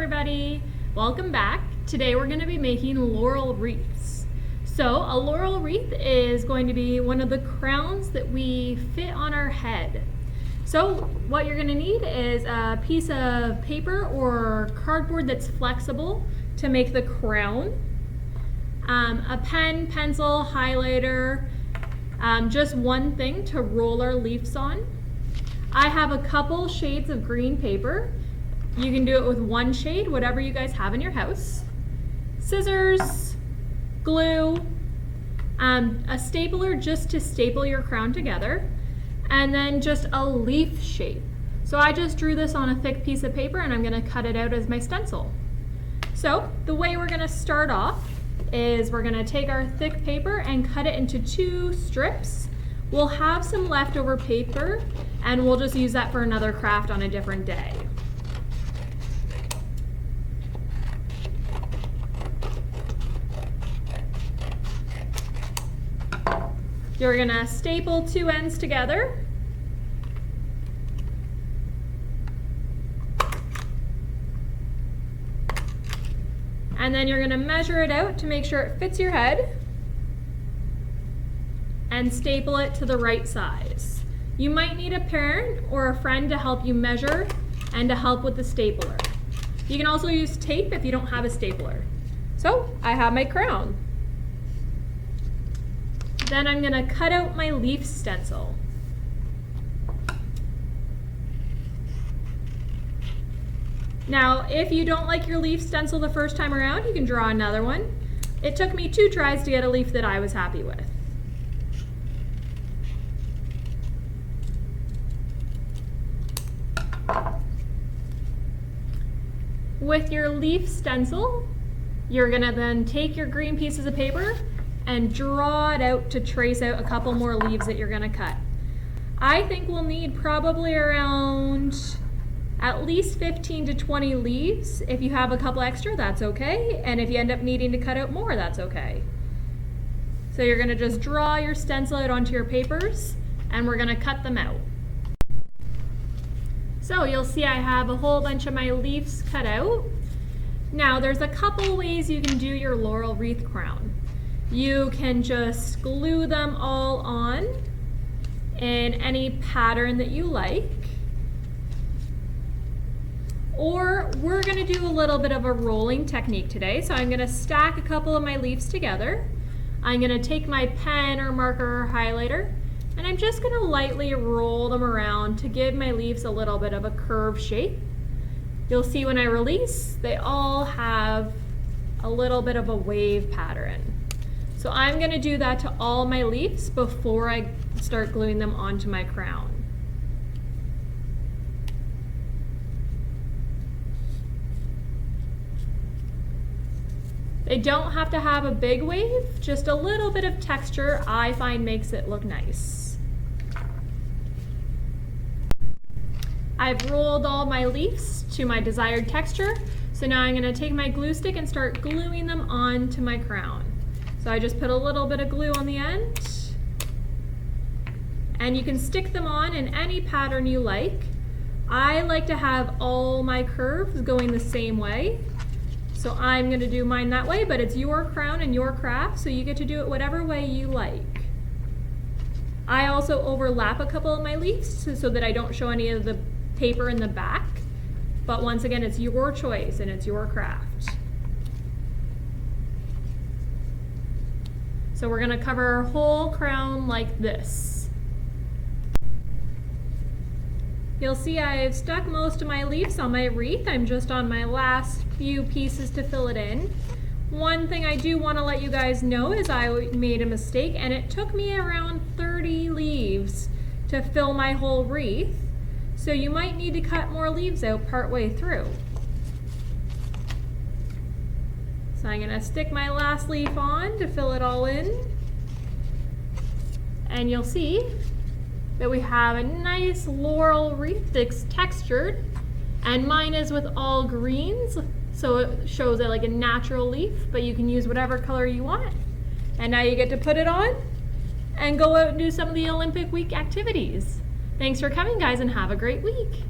everybody, welcome back. Today we're going to be making laurel wreaths. So a laurel wreath is going to be one of the crowns that we fit on our head. So what you're going to need is a piece of paper or cardboard that's flexible to make the crown, a pen, pencil, highlighter, just one thing to roll our leaves on. I have a couple shades of green paper. You can do it with one shade, whatever you guys have in your house. Scissors, glue, a stapler just to staple your crown together, and then just a leaf shape. So I just drew this on a thick piece of paper and I'm going to cut it out as my stencil. So the way we're going to start off is we're going to take our thick paper and cut it into 2 strips. We'll have some leftover paper and we'll just use that for another craft on a different day. You're gonna staple 2 ends together. And then you're gonna measure it out to make sure it fits your head and staple it to the right size. You might need a parent or a friend to help you measure and to help with the stapler. You can also use tape if you don't have a stapler. So I have my crown. Then I'm going to cut out my leaf stencil. Now, if you don't like your leaf stencil the first time around, you can draw another one. It took me 2 tries to get a leaf that I was happy with. With your leaf stencil, you're going to then take your green pieces of paper and draw it out to trace out a couple more leaves that you're going to cut. I think we'll need probably around at least 15 to 20 leaves. If you have a couple extra, that's okay. And if you end up needing to cut out more, that's okay. So you're going to just draw your stencil out onto your papers and we're going to cut them out. So you'll see I have a whole bunch of my leaves cut out. Now there's a couple ways you can do your laurel wreath crown. You can just glue them all on in any pattern that you like. Or we're going to do a little bit of a rolling technique today. So I'm going to stack a couple of my leaves together. I'm going to take my pen or marker or highlighter and I'm just going to lightly roll them around to give my leaves a little bit of a curved shape. You'll see when I release, they all have a little bit of a wave pattern. So I'm going to do that to all my leaves before I start gluing them onto my crown. They don't have to have a big wave, just a little bit of texture I find makes it look nice. I've rolled all my leaves to my desired texture, so now I'm going to take my glue stick and start gluing them onto my crown. So I just put a little bit of glue on the end, and you can stick them on in any pattern you like. I like to have all my curves going the same way, so I'm going to do mine that way, but it's your crown and your craft, so you get to do it whatever way you like. I also overlap a couple of my leaves so that I don't show any of the paper in the back, but once again, it's your choice and it's your craft. So we're going to cover our whole crown like this. You'll see I've stuck most of my leaves on my wreath. I'm just on my last few pieces to fill it in. One thing I do want to let you guys know is I made a mistake and it took me around 30 leaves to fill my whole wreath. So you might need to cut more leaves out partway through. So I'm going to stick my last leaf on to fill it all in. And you'll see that we have a nice laurel wreath that's textured. And mine is with all greens, so it shows it like a natural leaf, but you can use whatever color you want. And now you get to put it on and go out and do some of the Olympic week activities. Thanks for coming, guys, and have a great week.